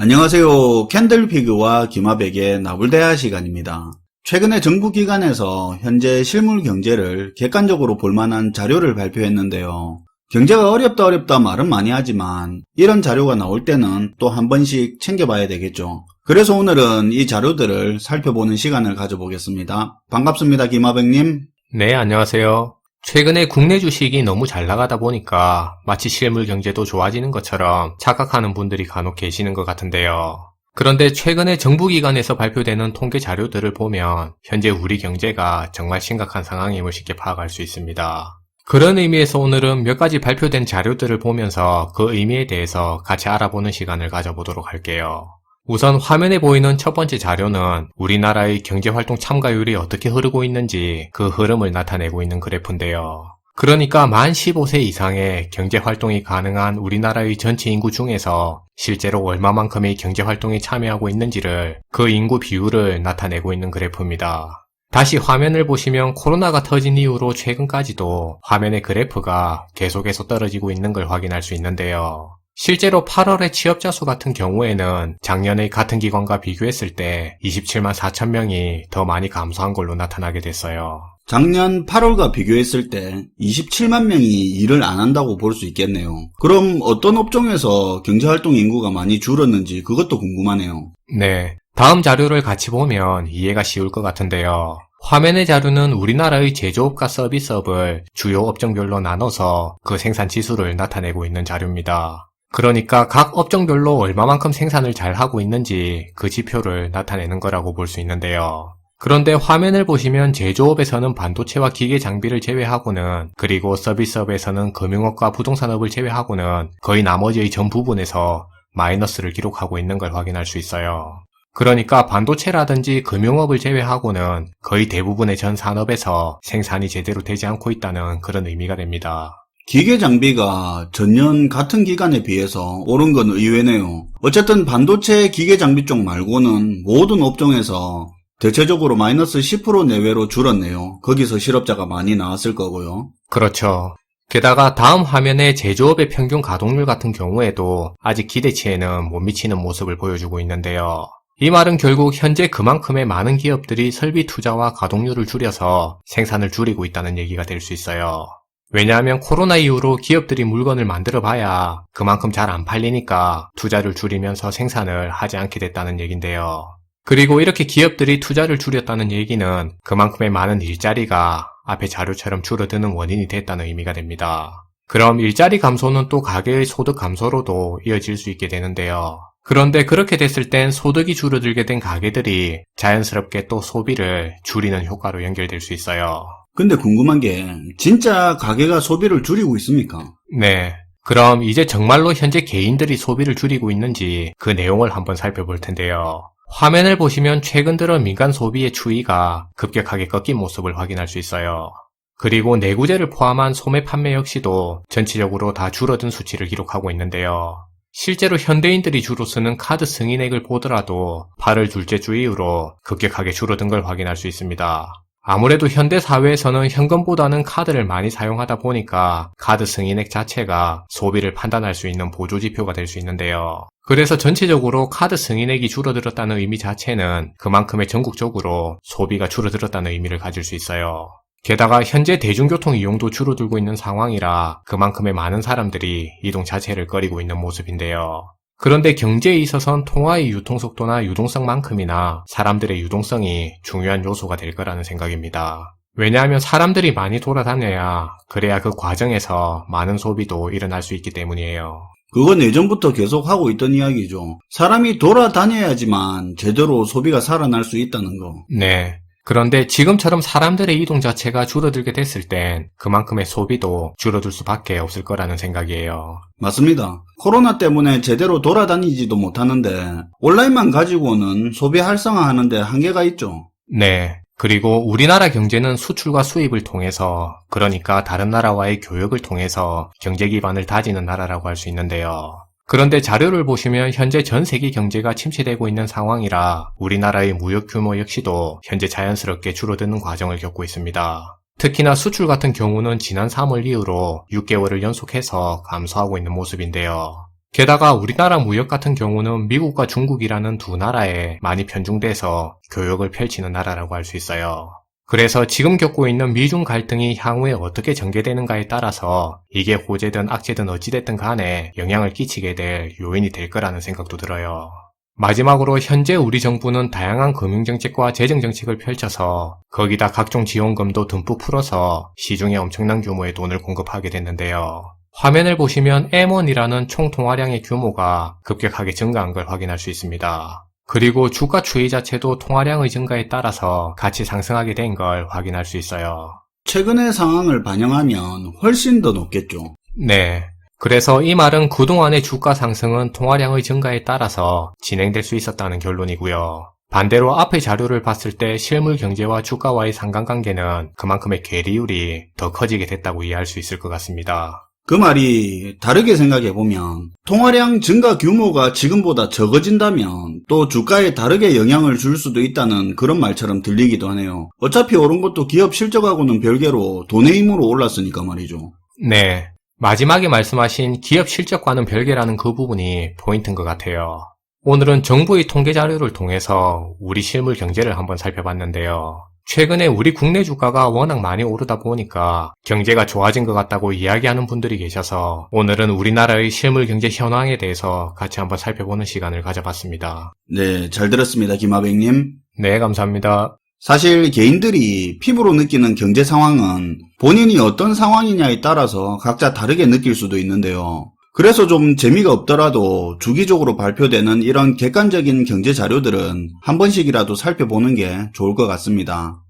안녕하세요. 캔들피그와 김하백의 나불대화 시간입니다. 최근에 정부 기관에서 현재 실물 경제를 객관적으로 볼만한 자료를 발표했는데요. 경제가 어렵다 말은 많이 하지만 이런 자료가 나올 때는 또 한 번씩 챙겨봐야 되겠죠. 그래서 오늘은 이 자료들을 살펴보는 시간을 가져보겠습니다. 반갑습니다, 김하백님. 네, 안녕하세요. 최근에 국내 주식이 너무 잘 나가다 보니까 마치 실물 경제도 좋아지는 것처럼 착각하는 분들이 간혹 계시는 것 같은데요. 그런데 최근에 정부기관에서 발표되는 통계 자료들을 보면 현재 우리 경제가 정말 심각한 상황임을 쉽게 파악할 수 있습니다. 그런 의미에서 오늘은 몇 가지 발표된 자료들을 보면서 그 의미에 대해서 같이 알아보는 시간을 가져보도록 할게요. 우선 화면에 보이는 첫 번째 자료는 우리나라의 경제활동 참가율이 어떻게 흐르고 있는지 그 흐름을 나타내고 있는 그래프인데요. 그러니까 만 15세 이상의 경제활동이 가능한 우리나라의 전체 인구 중에서 실제로 얼마만큼의 경제활동에 참여하고 있는지를 그 인구 비율을 나타내고 있는 그래프입니다. 다시 화면을 보시면 코로나가 터진 이후로 최근까지도 화면의 그래프가 계속해서 떨어지고 있는 걸 확인할 수 있는데요. 실제로 8월의 취업자 수 같은 경우에는 작년의 같은 기간과 비교했을 때 27만 4천 명이 더 많이 감소한 걸로 나타나게 됐어요. 작년 8월과 비교했을 때 27만 명이 일을 안 한다고 볼 수 있겠네요. 그럼 어떤 업종에서 경제활동 인구가 많이 줄었는지 그것도 궁금하네요. 네, 다음 자료를 같이 보면 이해가 쉬울 것 같은데요. 화면의 자료는 우리나라의 제조업과 서비스업을 주요 업종별로 나눠서 그 생산 지수를 나타내고 있는 자료입니다. 그러니까 각 업종별로 얼마만큼 생산을 잘 하고 있는지 그 지표를 나타내는 거라고 볼 수 있는데요. 그런데 화면을 보시면 제조업에서는 반도체와 기계 장비를 제외하고는, 그리고 서비스업에서는 금융업과 부동산업을 제외하고는 거의 나머지의 전 부분에서 마이너스를 기록하고 있는 걸 확인할 수 있어요. 그러니까 반도체라든지 금융업을 제외하고는 거의 대부분의 전 산업에서 생산이 제대로 되지 않고 있다는 그런 의미가 됩니다. 기계 장비가 전년 같은 기간에 비해서 오른 건 의외네요. 어쨌든 반도체 기계 장비 쪽 말고는 모든 업종에서 대체적으로 마이너스 10% 내외로 줄었네요. 거기서 실업자가 많이 나왔을 거고요. 그렇죠. 게다가 다음 화면의 제조업의 평균 가동률 같은 경우에도 아직 기대치에는 못 미치는 모습을 보여주고 있는데요. 이 말은 결국 현재 그만큼의 많은 기업들이 설비 투자와 가동률을 줄여서 생산을 줄이고 있다는 얘기가 될 수 있어요. 왜냐하면 코로나 이후로 기업들이 물건을 만들어 봐야 그만큼 잘 안 팔리니까 투자를 줄이면서 생산을 하지 않게 됐다는 얘긴데요. 그리고 이렇게 기업들이 투자를 줄였다는 얘기는 그만큼의 많은 일자리가 앞에 자료처럼 줄어드는 원인이 됐다는 의미가 됩니다. 그럼 일자리 감소는 또 가계의 소득 감소로도 이어질 수 있게 되는데요. 그런데 그렇게 됐을 땐 소득이 줄어들게 된 가계들이 자연스럽게 또 소비를 줄이는 효과로 연결될 수 있어요. 근데 궁금한 게 진짜 가게가 소비를 줄이고 있습니까? 네. 그럼 이제 정말로 현재 개인들이 소비를 줄이고 있는지 그 내용을 한번 살펴볼 텐데요. 화면을 보시면 최근 들어 민간 소비의 추이가 급격하게 꺾인 모습을 확인할 수 있어요. 그리고 내구재를 포함한 소매 판매 역시도 전체적으로 다 줄어든 수치를 기록하고 있는데요. 실제로 현대인들이 주로 쓰는 카드 승인액을 보더라도 8월 둘째 주 이후로 급격하게 줄어든 걸 확인할 수 있습니다. 아무래도 현대 사회에서는 현금보다는 카드를 많이 사용하다 보니까 카드 승인액 자체가 소비를 판단할 수 있는 보조지표가 될 수 있는데요. 그래서 전체적으로 카드 승인액이 줄어들었다는 의미 자체는 그만큼의 전국적으로 소비가 줄어들었다는 의미를 가질 수 있어요. 게다가 현재 대중교통 이용도 줄어들고 있는 상황이라 그만큼의 많은 사람들이 이동 자체를 꺼리고 있는 모습인데요. 그런데 경제에 있어선 통화의 유통속도나 유동성만큼이나 사람들의 유동성이 중요한 요소가 될 거라는 생각입니다. 왜냐하면 사람들이 많이 돌아다녀야 그래야 그 과정에서 많은 소비도 일어날 수 있기 때문이에요. 그건 예전부터 계속 하고 있던 이야기죠. 사람이 돌아다녀야지만 제대로 소비가 살아날 수 있다는 거. 네. 그런데 지금처럼 사람들의 이동 자체가 줄어들게 됐을 땐 그만큼의 소비도 줄어들 수밖에 없을 거라는 생각이에요. 맞습니다. 코로나 때문에 제대로 돌아다니지도 못하는데 온라인만 가지고는 소비 활성화하는데 한계가 있죠. 네. 그리고 우리나라 경제는 수출과 수입을 통해서, 그러니까 다른 나라와의 교역을 통해서 경제 기반을 다지는 나라라고 할 수 있는데요. 그런데 자료를 보시면 현재 전 세계 경제가 침체되고 있는 상황이라 우리나라의 무역 규모 역시도 현재 자연스럽게 줄어드는 과정을 겪고 있습니다. 특히나 수출 같은 경우는 지난 3월 이후로 6개월을 연속해서 감소하고 있는 모습인데요. 게다가 우리나라 무역 같은 경우는 미국과 중국이라는 두 나라에 많이 편중돼서 교역을 펼치는 나라라고 할 수 있어요. 그래서 지금 겪고 있는 미중 갈등이 향후에 어떻게 전개되는가에 따라서 이게 호재든 악재든 어찌됐든 간에 영향을 끼치게 될 요인이 될 거라는 생각도 들어요. 마지막으로 현재 우리 정부는 다양한 금융정책과 재정정책을 펼쳐서 거기다 각종 지원금도 듬뿍 풀어서 시중에 엄청난 규모의 돈을 공급하게 됐는데요. 화면을 보시면 M1이라는 총 통화량의 규모가 급격하게 증가한 걸 확인할 수 있습니다. 그리고 주가 추이 자체도 통화량의 증가에 따라서 같이 상승하게 된 걸 확인할 수 있어요. 최근의 상황을 반영하면 훨씬 더 높겠죠. 네. 그래서 이 말은 그동안의 주가 상승은 통화량의 증가에 따라서 진행될 수 있었다는 결론이고요. 반대로 앞의 자료를 봤을 때 실물 경제와 주가와의 상관관계는 그만큼의 괴리율이 더 커지게 됐다고 이해할 수 있을 것 같습니다. 그 말이 다르게 생각해보면 통화량 증가 규모가 지금보다 적어진다면 또 주가에 다르게 영향을 줄 수도 있다는 그런 말처럼 들리기도 하네요. 어차피 오른 것도 기업 실적하고는 별개로 돈의 힘으로 올랐으니까 말이죠. 네. 마지막에 말씀하신 기업 실적과는 별개라는 그 부분이 포인트인 것 같아요. 오늘은 정부의 통계 자료를 통해서 우리 실물 경제를 한번 살펴봤는데요. 최근에 우리 국내 주가가 워낙 많이 오르다 보니까 경제가 좋아진 것 같다고 이야기하는 분들이 계셔서 오늘은 우리나라의 실물 경제 현황에 대해서 같이 한번 살펴보는 시간을 가져봤습니다. 네, 잘 들었습니다, 김하백님. 네, 감사합니다. 사실 개인들이 피부로 느끼는 경제 상황은 본인이 어떤 상황이냐에 따라서 각자 다르게 느낄 수도 있는데요. 그래서 좀 재미가 없더라도 주기적으로 발표되는 이런 객관적인 경제 자료들은 한 번씩이라도 살펴보는 게 좋을 것 같습니다.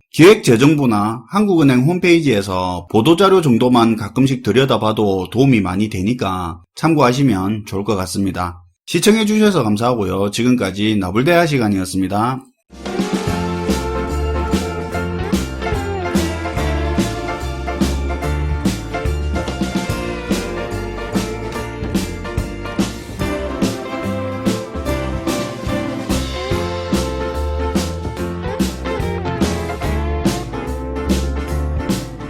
기획재정부나 한국은행 홈페이지에서 보도자료 정도만 가끔씩 들여다봐도 도움이 많이 되니까 참고하시면 좋을 것 같습니다. 시청해주셔서 감사하고요. 지금까지 나불대화 시간이었습니다.